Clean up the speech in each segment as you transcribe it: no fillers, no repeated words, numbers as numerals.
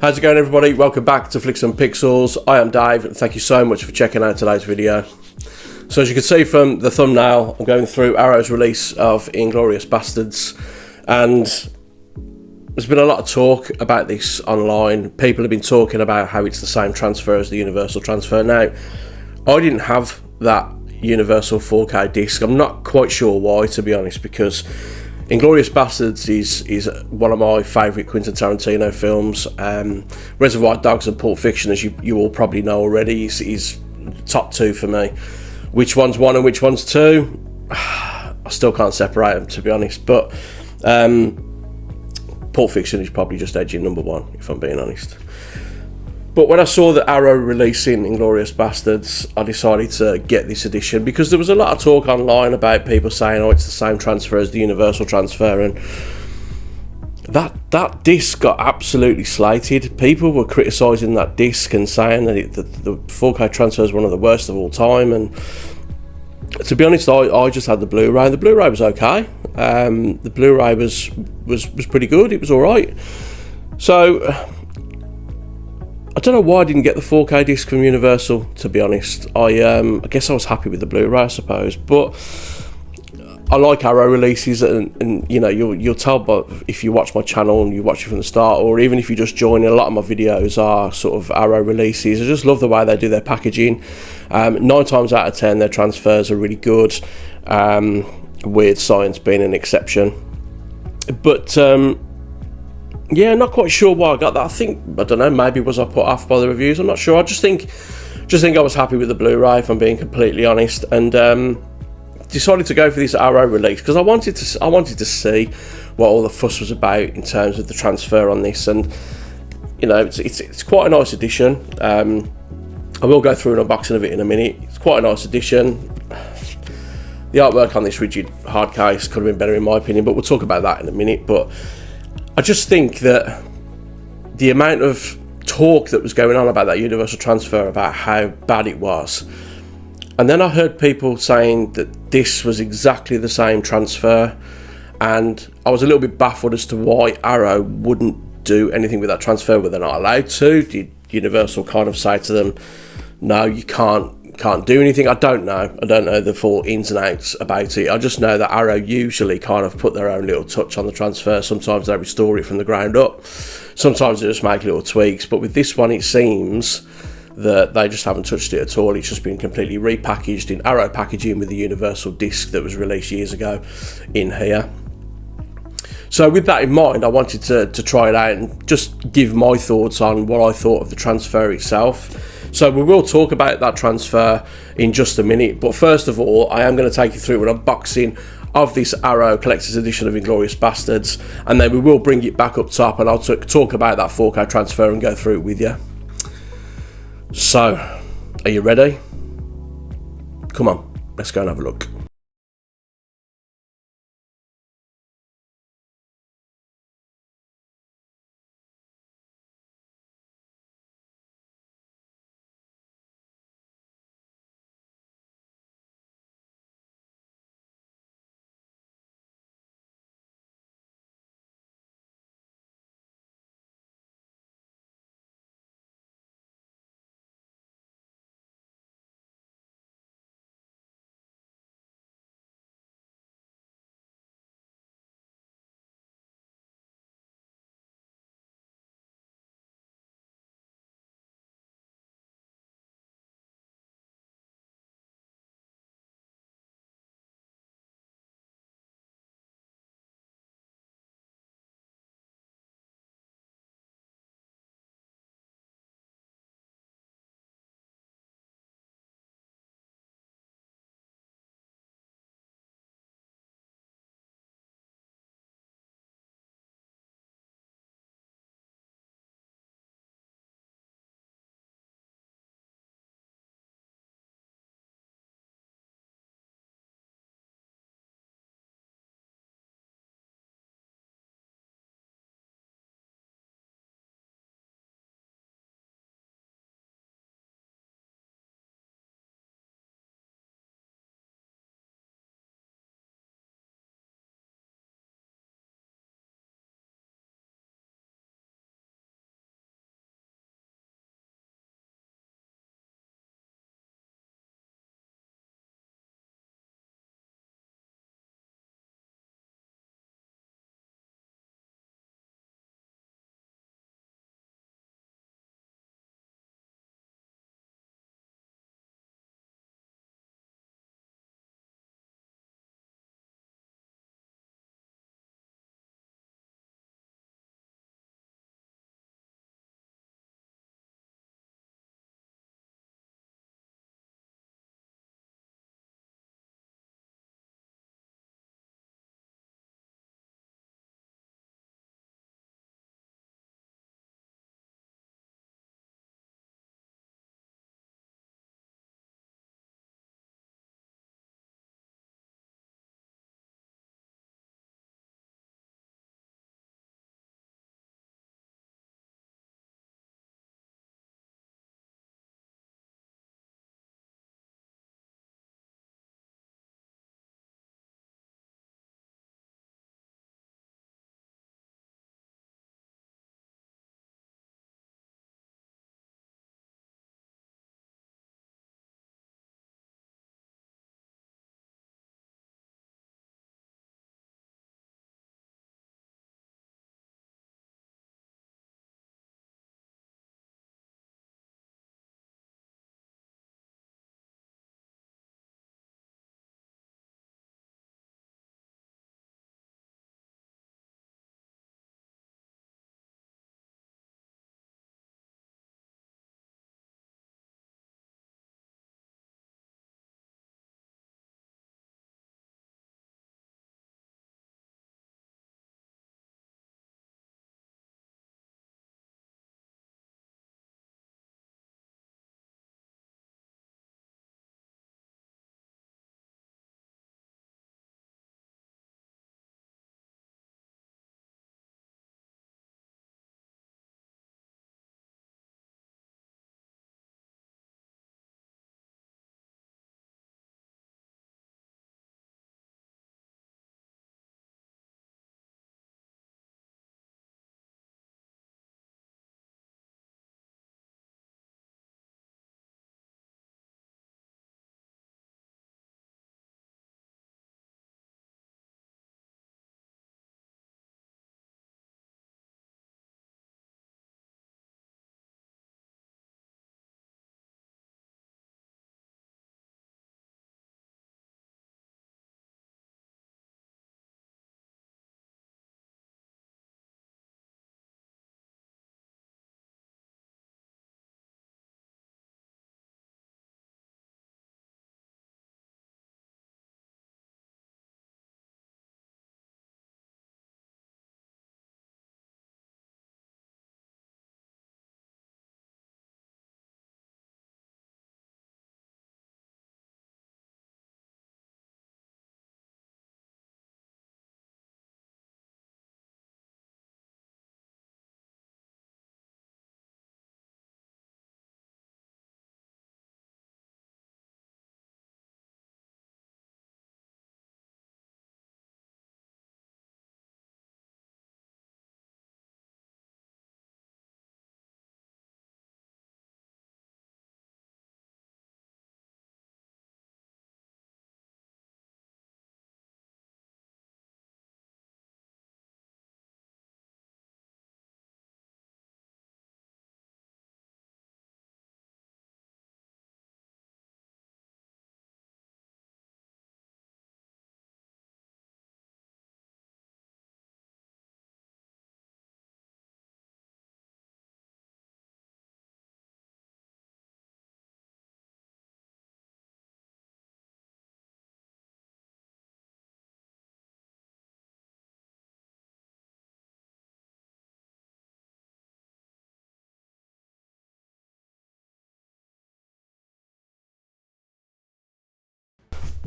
How's it going, everybody? Welcome back to Flicks and Pixels. I am Dave, and thank you so much for checking out today's video. So as you can see from the thumbnail, I'm going through Arrow's release of Inglourious Basterds, and there's been a lot of talk about this online. People have been talking about how it's the same transfer as the Universal transfer. Now, I didn't have that Universal 4K disc. I'm not quite sure why, to be honest, because Inglourious Basterds is one of my favourite Quentin Tarantino films. Reservoir Dogs and Pulp Fiction, as you all probably know already, is top two for me. Which one's one and which one's two? I still can't separate them, to be honest. But Pulp Fiction is probably just edging number one, if I'm being honest. But when I saw that Arrow releasing Inglourious Basterds, I decided to get this edition because there was a lot of talk online about people saying, oh, it's the same transfer as the Universal transfer, and that disc got absolutely slated. People were criticising that disc and saying that the 4K transfer is one of the worst of all time, and to be honest, I just had the Blu-ray. The Blu-ray was okay. The Blu-ray was pretty good. It was alright. So I don't know why I didn't get the 4K disc from Universal, to be honest. I guess I was happy with the Blu-ray, I suppose. But I like Arrow releases, and you know, you'll tell by if you watch my channel and you watch it from the start, or even if you just join, a lot of my videos are sort of Arrow releases. I just love the way they do their packaging. 9 times out of 10, their transfers are really good, Weird Science being an exception. But yeah, not quite sure why I got that. I don't know, maybe was I put off by the reviews? I'm not sure. I just think I was happy with the Blu-ray, if I'm being completely honest, and decided to go for this Arrow release because I wanted to see what all the fuss was about in terms of the transfer on this, and you know, it's quite a nice edition. I will go through an unboxing of it in a minute. It's quite a nice edition. The artwork on this rigid hard case could have been better in my opinion, but we'll talk about that in a minute. But I just think that the amount of talk that was going on about that Universal transfer, about how bad it was, and then I heard people saying that this was exactly the same transfer, and I was a little bit baffled as to why Arrow wouldn't do anything with that transfer. Were they not allowed to? Did Universal kind of say to them, no, you can't do anything? I don't know the full ins and outs about it. I just know that Arrow usually kind of put their own little touch on the transfer. Sometimes they restore it from the ground up, sometimes they just make little tweaks, but with this one it seems that they just haven't touched it at all. It's just been completely repackaged in Arrow packaging with the Universal disc that was released years ago in here. So with that in mind, I wanted to try it out and just give my thoughts on what I thought of the transfer itself. So we will talk about that transfer in just a minute, but first of all, I am going to take you through an unboxing of this Arrow Collector's Edition of Inglourious Basterds, and then we will bring it back up top and I'll talk about that 4K transfer and go through it with you. So, are you ready? Come on, let's go and have a look.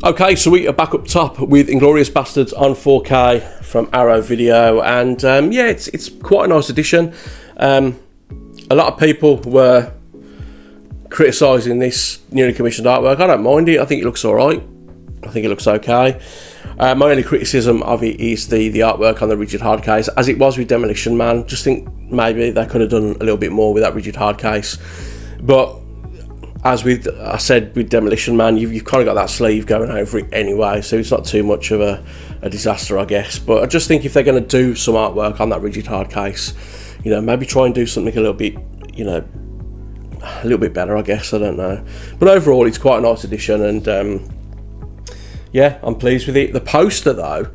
Okay, so we are back up top with Inglourious Basterds on 4K from Arrow Video, and yeah, it's quite a nice edition. A lot of people were criticising this newly commissioned artwork. I don't mind it. I think it looks alright. I think it looks okay. My only criticism of it is the artwork on the rigid hard case, as it was with Demolition Man. Just think maybe they could have done a little bit more with that rigid hard case. But as I said with Demolition Man, you've kind of got that sleeve going over it anyway, so it's not too much of a disaster, I guess. But I just think if they're going to do some artwork on that rigid hard case, you know, maybe try and do something a little bit, you know, a little bit better, I guess. I don't know. But overall, it's quite a nice edition, and yeah, I'm pleased with it. The poster, though,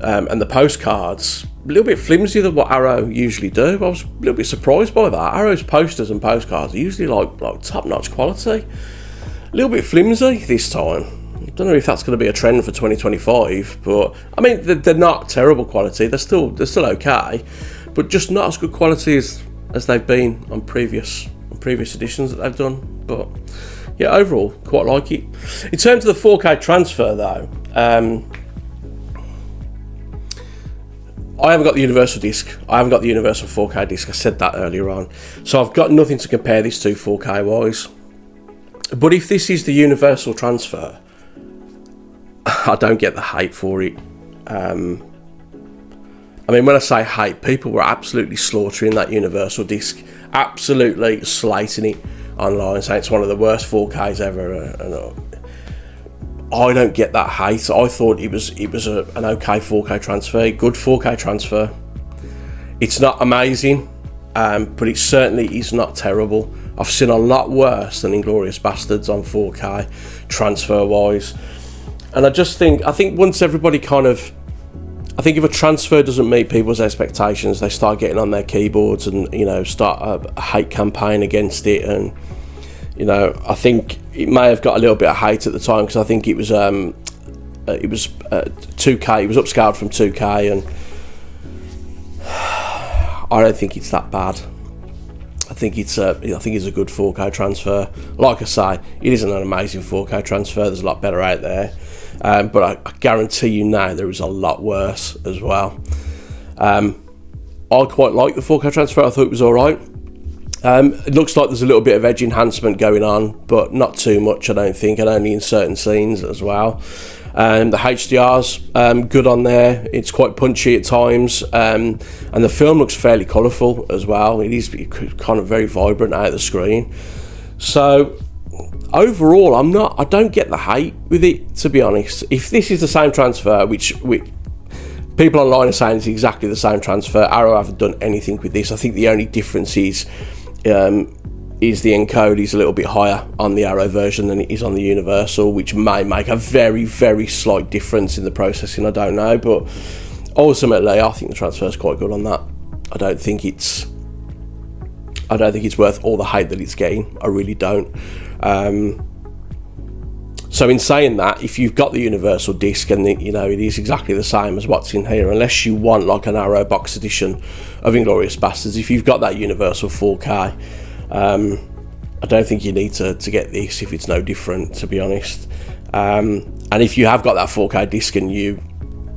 and the postcards, a little bit flimsier than what Arrow usually do. I was a little bit surprised by that. Arrow's posters and postcards are usually like top-notch quality. A little bit flimsy this time. I don't know if that's going to be a trend for 2025, but I mean, they're not terrible quality. They're still okay, but just not as good quality as they've been on previous editions that they've done. But yeah, overall, quite like it. In terms of the 4K transfer, though, I haven't got the universal disc. I haven't got the universal 4K disc. I said that earlier on. So I've got nothing to compare this to 4K wise. But if this is the universal transfer, I don't get the hate for it. I mean, when I say hate, people were absolutely slaughtering that universal disc. Absolutely slating it online, saying it's one of the worst 4Ks ever. I don't get that hate. I thought it was an okay 4K transfer, good 4K transfer. It's not amazing, but it certainly is not terrible. I've seen a lot worse than Inglourious Basterds on 4K transfer wise, and I think once everybody I think if a transfer doesn't meet people's expectations, they start getting on their keyboards and, you know, start a hate campaign against it. And, you know, I think it may have got a little bit of hate at the time, because I think it was 2K. It was upscaled from 2K, and I don't think it's that bad. I think it's a good 4K transfer. Like I say, it isn't an amazing 4K transfer. There's a lot better out there, but I guarantee you now there is a lot worse as well. I quite like the 4K transfer. I thought it was all right. It looks like there's a little bit of edge enhancement going on, but not too much, I don't think, and only in certain scenes as well. The HDR's good on there. It's quite punchy at times, and the film looks fairly colourful as well. It is kind of very vibrant out of the screen. So overall, I don't get the hate with it, to be honest. If this is the same transfer, which people online are saying it's exactly the same transfer, Arrow haven't done anything with this. I think the only difference is the encode is a little bit higher on the Arrow version than it is on the Universal, which may make a very, very slight difference in the processing. I don't know, but ultimately, I think the transfer is quite good on that. I don't think it's worth all the hate that it's getting. I really don't. So in saying that, if you've got the universal disc, and it is exactly the same as what's in here, unless you want like an Arrow box edition of Inglourious Basterds, if you've got that universal 4K, I don't think you need to get this if it's no different, to be honest. And if you have got that 4K disc and you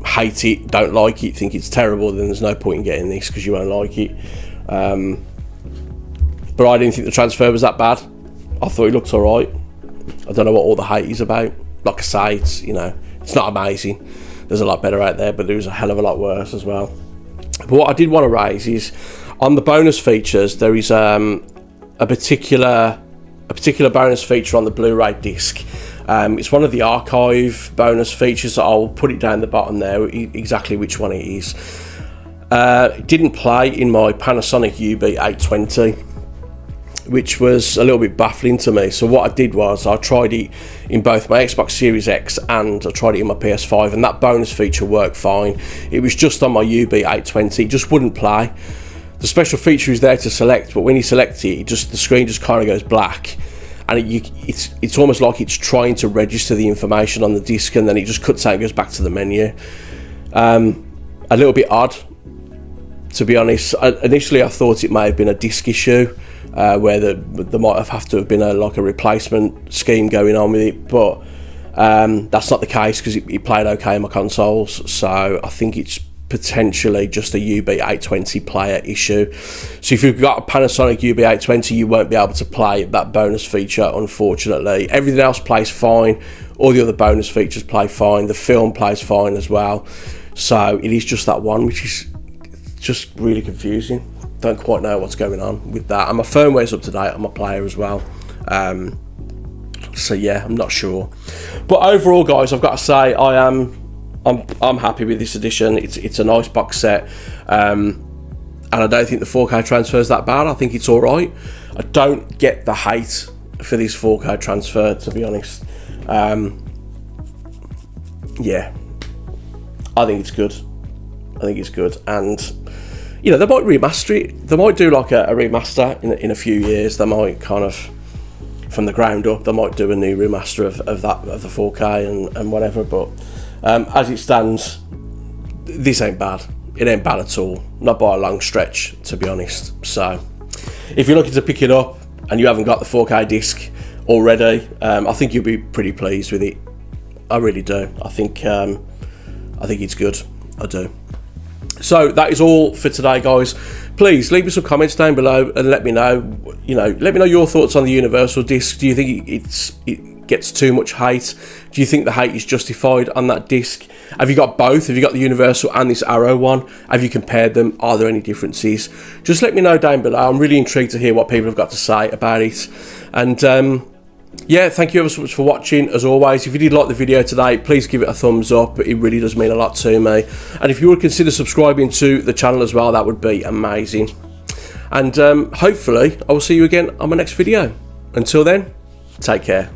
hate it, don't like it, think it's terrible, then there's no point in getting this because you won't like it. But I didn't think the transfer was that bad. I thought it looked alright. I don't know what all the hate is about. Like I say, it's not amazing. There's a lot better out there, but there's a hell of a lot worse as well. But what I did want to raise is, on the bonus features, there is a particular bonus feature on the Blu-ray disc. It's one of the archive bonus features. I'll put it down the bottom there, exactly which one it is. It didn't play in my Panasonic UB820, which was a little bit baffling to me. So what I did was I tried it in both my Xbox Series X and I tried it in my PS5, and that bonus feature worked fine. It was just on my UB820, it just wouldn't play. The special feature is there to select, but when you select it, the screen just kind of goes black, and it's almost like it's trying to register the information on the disc, and then it just cuts out and goes back to the menu. A little bit odd, to be honest. Initially I thought it may have been a disc issue, where there might have to have been a replacement scheme going on with it, but That's not the case because it played okay on my consoles, so I think it's potentially just a UB820 player issue. So if you've got a Panasonic UB820, you won't be able to play that bonus feature, unfortunately. Everything else plays fine, all the other bonus features play fine, the film plays fine as well. So it is just that one, which is just really confusing. Don't quite know what's going on with that, and my firmware's up to date on my player as well. So yeah, I'm not sure, but overall, guys, I've got to say I'm happy with this edition. It's a nice box set, and I don't think the 4K transfer is that bad. I think it's all right. I don't get the hate for this 4K transfer, to be honest. Yeah, I think it's good. And you know, they might remaster it. They might do like a remaster in a few years. They might kind of, from the ground up, they might do a new remaster of the 4K and whatever. But as it stands, this ain't bad. It ain't bad at all, not by a long stretch, to be honest. So if you're looking to pick it up and you haven't got the 4K disc already, I think you'll be pretty pleased with it. I really do. I think it's good. I do. So that is all for today, guys. Please leave me some comments down below and let me know. Let me know your thoughts on the Universal disc. Do you think it gets too much hate? Do you think the hate is justified on that disc? Have you got both? Have you got the Universal and this Arrow one? Have you compared them? Are there any differences? Just let me know down below. I'm really intrigued to hear what people have got to say about it. And yeah, thank you ever so much for watching. As always, if you did like the video today, please give it a thumbs up. It really does mean a lot to me. And if you would consider subscribing to the channel as well, that would be amazing. And hopefully I will see you again on my next video. Until then, take care.